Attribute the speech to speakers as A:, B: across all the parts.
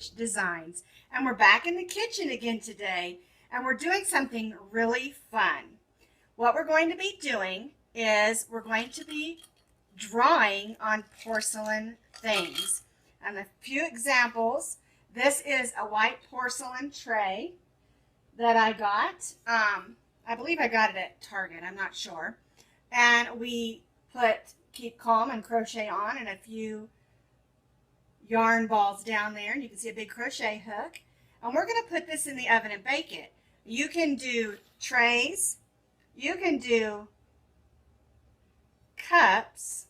A: switch designs. And we're back in the kitchen again today, and we're doing something really fun. What we're going to be doing is we're going to be drawing on porcelain things. And a few examples. This is a white porcelain tray that I got. I believe I got it at Target, I'm not sure. And we put Keep Calm and Crochet on and a few yarn balls down there, and you can see a big crochet hook. And we're going to put this in the oven and bake it. You can do trays, you can do cups.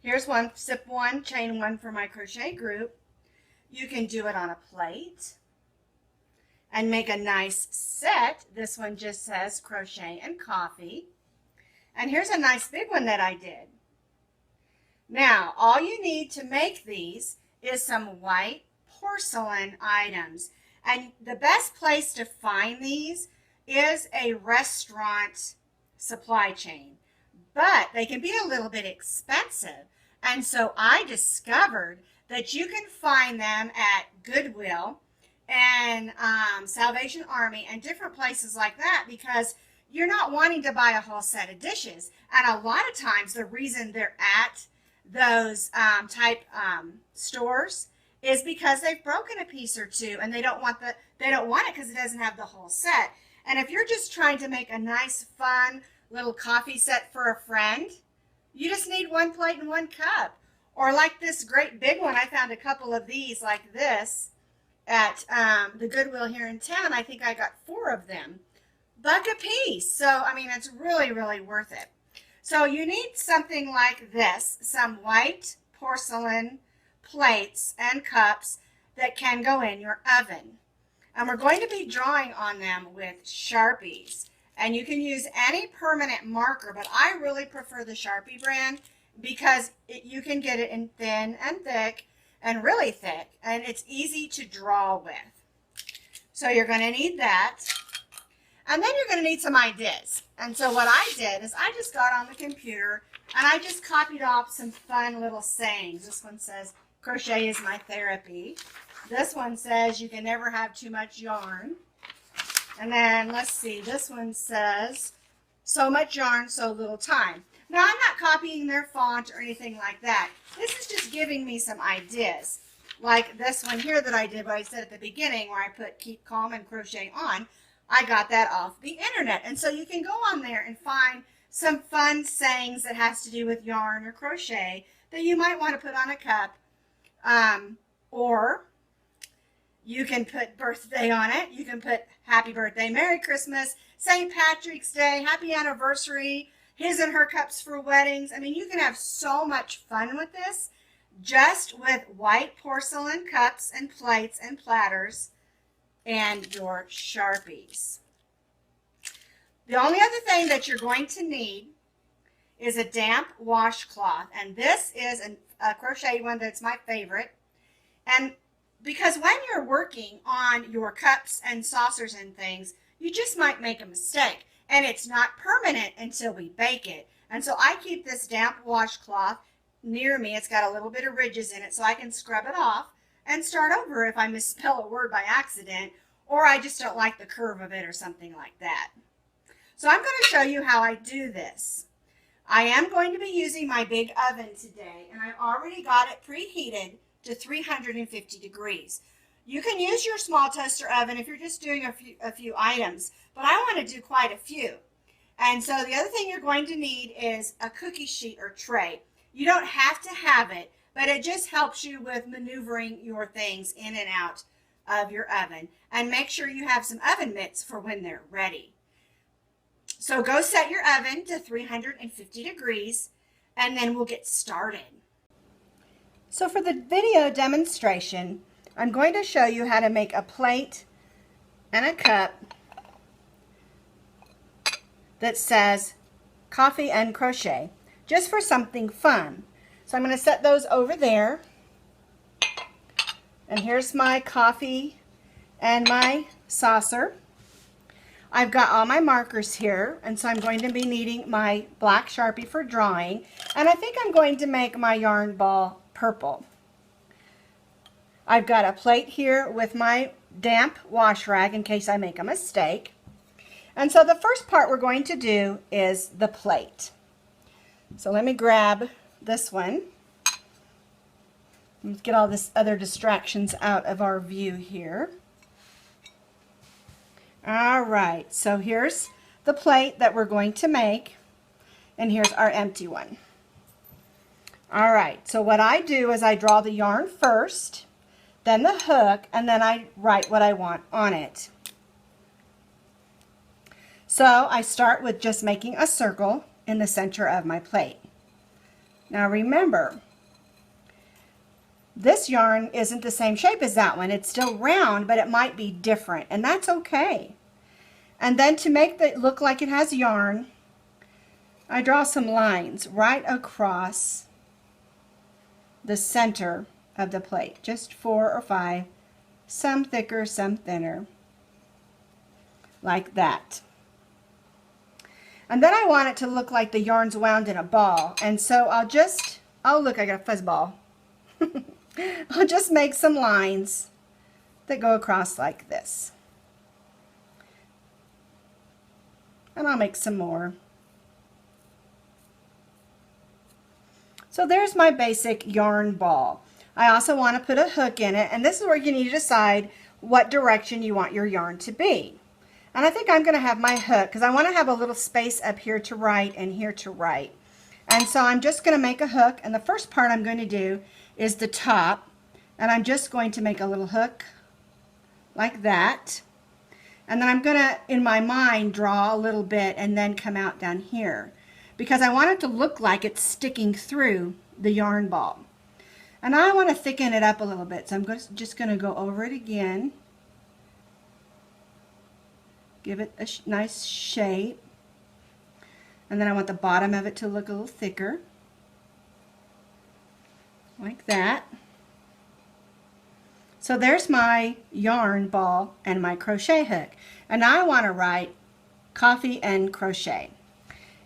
A: Here's one, sip one, chain one for my crochet group. You can do it on a plate and make a nice set. This one just says crochet and coffee. And here's a nice big one that I did. Now, all you need to make these is some white porcelain items. And the best place to find these is a restaurant supply chain. But they can be a little bit expensive. And so I discovered that you can find them at Goodwill and Salvation Army and different places like that, because you're not wanting to buy a whole set of dishes. And a lot of times the reason they're at those type stores is because they've broken a piece or two, and they don't want it because it doesn't have the whole set. And if you're just trying to make a nice fun little coffee set for a friend, you just need one plate and one cup. Or like this great big one, I found a couple of these like this at the Goodwill here in town. I think I got 4 of them, $1 a piece. So I mean, it's really, really worth it. So you need something like this, some white porcelain plates and cups that can go in your oven. And we're going to be drawing on them with Sharpies. And you can use any permanent marker, but I really prefer the Sharpie brand because you can get it in thin and thick and really thick, and it's easy to draw with. So you're going to need that. And then you're going to need some ideas. And so what I did is I just got on the computer and I just copied off some fun little sayings. This one says, crochet is my therapy. This one says, you can never have too much yarn. And then, let's see, this one says, so much yarn, so little time. Now, I'm not copying their font or anything like that. This is just giving me some ideas. Like this one here that I did, what I said at the beginning, where I put Keep Calm and Crochet on. I got that off the internet. And so you can go on there and find some fun sayings that has to do with yarn or crochet that you might want to put on a cup. Or you can put birthday on it. You can put happy birthday, Merry Christmas, St. Patrick's Day, happy anniversary, his and her cups for weddings. I mean, you can have so much fun with this just with white porcelain cups and plates and platters and your Sharpies. The only other thing that you're going to need is a damp washcloth, and this is a crochet one that's my favorite. And because when you're working on your cups and saucers and things, you just might make a mistake, and it's not permanent until we bake it. And so I keep this damp washcloth near me. It's got a little bit of ridges in it, so I can scrub it off and start over if I misspell a word by accident, or I just don't like the curve of it or something like that. So I'm going to show you how I do this. I am going to be using my big oven today, and I already got it preheated to 350 degrees. You can use your small toaster oven if you're just doing a few items, but I want to do quite a few. And so the other thing you're going to need is a cookie sheet or tray. You don't have to have it, but it just helps you with maneuvering your things in and out of your oven. And make sure you have some oven mitts for when they're ready. So go set your oven to 350 degrees, and then we'll get started. So for the video demonstration, I'm going to show you how to make a plate and a cup that says coffee and crochet, just for something fun. So I'm going to set those over there. And here's my coffee and my saucer. I've got all my markers here, and so I'm going to be needing my black Sharpie for drawing. And I think I'm going to make my yarn ball purple. I've got a plate here with my damp wash rag in case I make a mistake. And so the first part we're going to do is the plate. So let me grab this one. Let's get all this other distractions out of our view here. All right, so here's the plate that we're going to make, and here's our empty one. All right, so what I do is I draw the yarn first, then the hook, and then I write what I want on it. So I start with just making a circle in the center of my plate. Now remember, this yarn isn't the same shape as that one. It's still round, but it might be different, and that's okay. And then to make it look like it has yarn, I draw some lines right across the center of the plate, just 4 or 5, some thicker, some thinner, like that. And then I want it to look like the yarn's wound in a ball, and so oh look, I got a fuzz ball. I'll just make some lines that go across like this. And I'll make some more. So there's my basic yarn ball. I also want to put a hook in it, and this is where you need to decide what direction you want your yarn to be. And I think I'm going to have my hook because I want to have a little space up here to write and here to write. And so I'm just going to make a hook, and the first part I'm going to do is the top, and I'm just going to make a little hook like that. And then I'm going to, in my mind, draw a little bit and then come out down here because I want it to look like it's sticking through the yarn ball. And I want to thicken it up a little bit, so I'm just going to go over it again. Give it a nice shape. And then I want the bottom of it to look a little thicker. Like that. So there's my yarn ball and my crochet hook. And now I want to write coffee and crochet.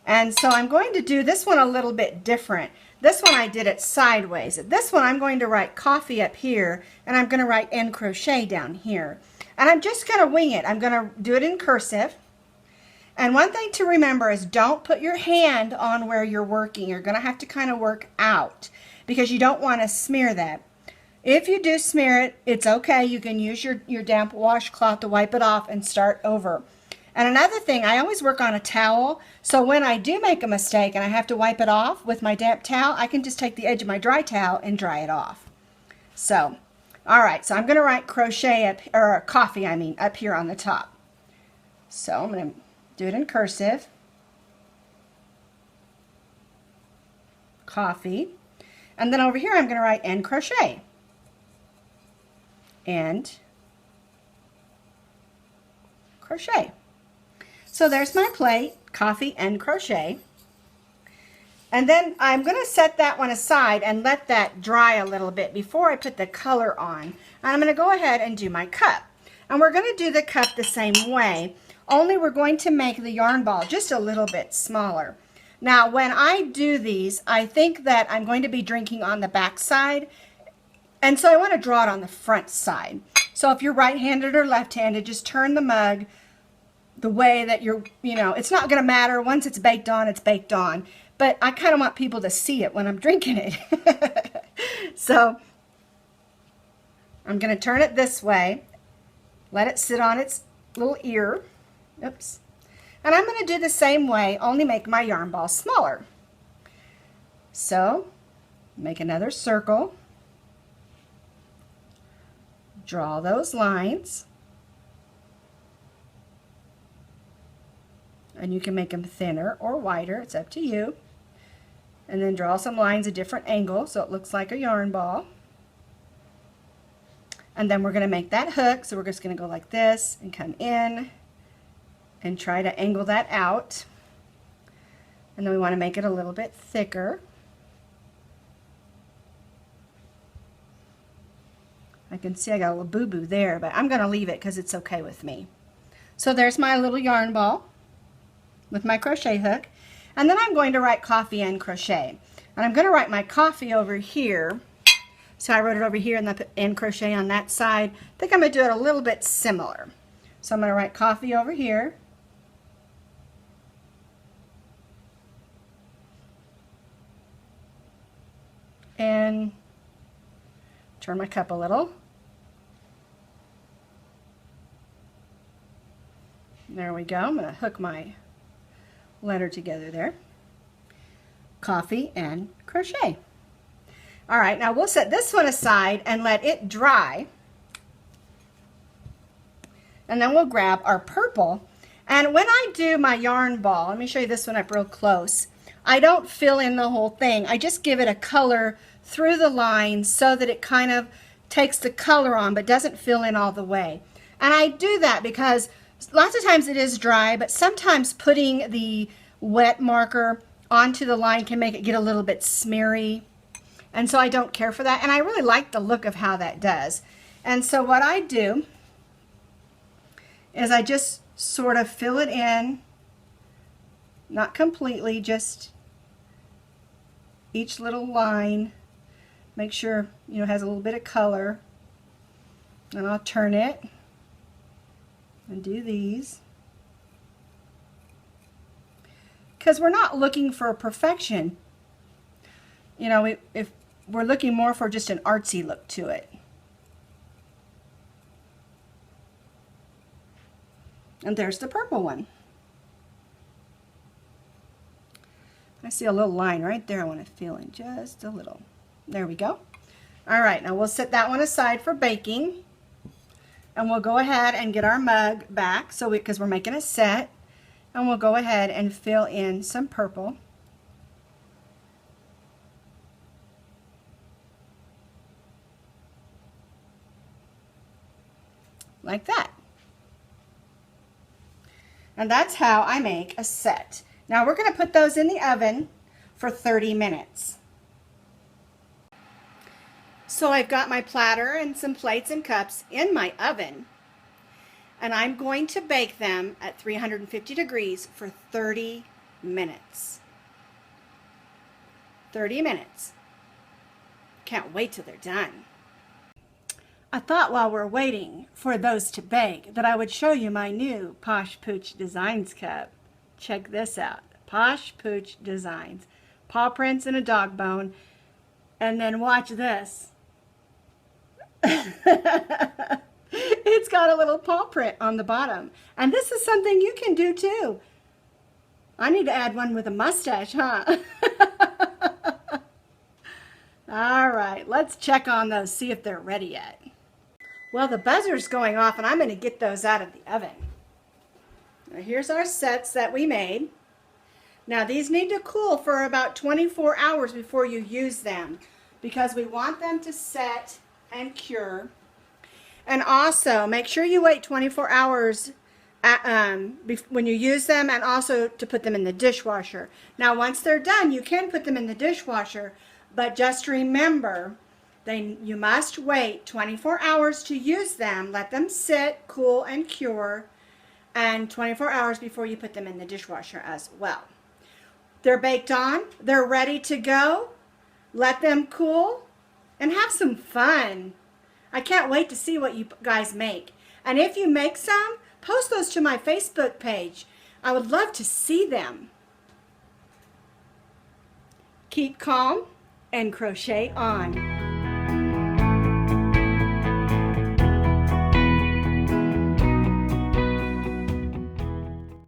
A: And so I'm going to do this one a little bit different. This one I did it sideways. This one I'm going to write coffee up here, and I'm going to write and crochet down here. And I'm just going to wing it. I'm going to do it in cursive. And one thing to remember is don't put your hand on where you're working. You're going to have to kind of work out because you don't want to smear that. If you do smear it, it's okay. You can use your damp washcloth to wipe it off and start over. And another thing, I always work on a towel, so when I do make a mistake and I have to wipe it off with my damp towel, I can just take the edge of my dry towel and dry it off. So, all right, so I'm going to write crochet up, or coffee, I mean, up here on the top. So I'm going to do it in cursive. Coffee. And then over here I'm going to write and crochet. And crochet. So there's my plate, coffee and crochet. And then I'm going to set that one aside and let that dry a little bit before I put the color on. And I'm going to go ahead and do my cup. And we're going to do the cup the same way, only we're going to make the yarn ball just a little bit smaller. Now when I do these, I think that I'm going to be drinking on the back side, and so I want to draw it on the front side. So if you're right-handed or left-handed, just turn the mug the way that you're, it's not going to matter. Once it's baked on, it's baked on. But I kind of want people to see it when I'm drinking it. So I'm going to turn it this way, let it sit on its little ear. Oops. And I'm going to do the same way, only make my yarn ball smaller. So make another circle. Draw those lines. And you can make them thinner or wider, it's up to you. And then draw some lines at different angles so it looks like a yarn ball. And then we're going to make that hook, so we're just going to go like this and come in and try to angle that out. And then we want to make it a little bit thicker. I can see I got a little boo-boo there, but I'm going to leave it because it's okay with me. So there's my little yarn ball with my crochet hook. And then I'm going to write coffee and crochet. And I'm going to write my coffee over here. So I wrote it over here and then put end crochet on that side. I think I'm going to do it a little bit similar. So I'm going to write coffee over here. And turn my cup a little. There we go. I'm going to hook my letter together there. Coffee and crochet. All right, now we'll set this one aside and let it dry. And then we'll grab our purple. And when I do my yarn ball, let me show you this one up real close. I don't fill in the whole thing. I just give it a color through the lines so that it kind of takes the color on but doesn't fill in all the way. And I do that because lots of times it is dry, but sometimes putting the wet marker onto the line can make it get a little bit smeary. And so I don't care for that. And I really like the look of how that does. And so what I do is I just sort of fill it in, not completely, just each little line. Make sure, you know, has a little bit of color. And I'll turn it and do these. Because we're not looking for perfection. You know, if we're looking more for just an artsy look to it. And there's the purple one. I see a little line right there I want to fill in just a little. There we go. All right, now we'll set that one aside for baking. And we'll go ahead and get our mug back because we're making a set. And we'll go ahead and fill in some purple. Like that. And that's how I make a set. Now we're going to put those in the oven for 30 minutes. So I've got my platter and some plates and cups in my oven. And I'm going to bake them at 350 degrees for 30 minutes. 30 minutes. Can't wait till they're done. I thought while we're waiting for those to bake that I would show you my new Posh Pooch Designs cup. Check this out. Posh Pooch Designs. Paw prints and a dog bone. And then watch this. It's got a little paw print on the bottom. And this is something you can do too. I need to add one with a mustache, huh? All right, let's check on those, see if they're ready yet. Well, the buzzer's going off and I'm going to get those out of the oven. Now here's our sets that we made. Now these need to cool for about 24 hours before you use them because we want them to set and cure. And also make sure you wait 24 hours when you use them, and also to put them in the dishwasher. Now once they're done, you can put them in the dishwasher, but just remember you must wait 24 hours to use them. Let them sit, cool, and cure, and 24 hours before you put them in the dishwasher as well. They're baked on, they're ready to go. Let them cool and have some fun. I can't wait to see what you guys make. And if you make some, post those to my Facebook page. I would love to see them. Keep calm and crochet on.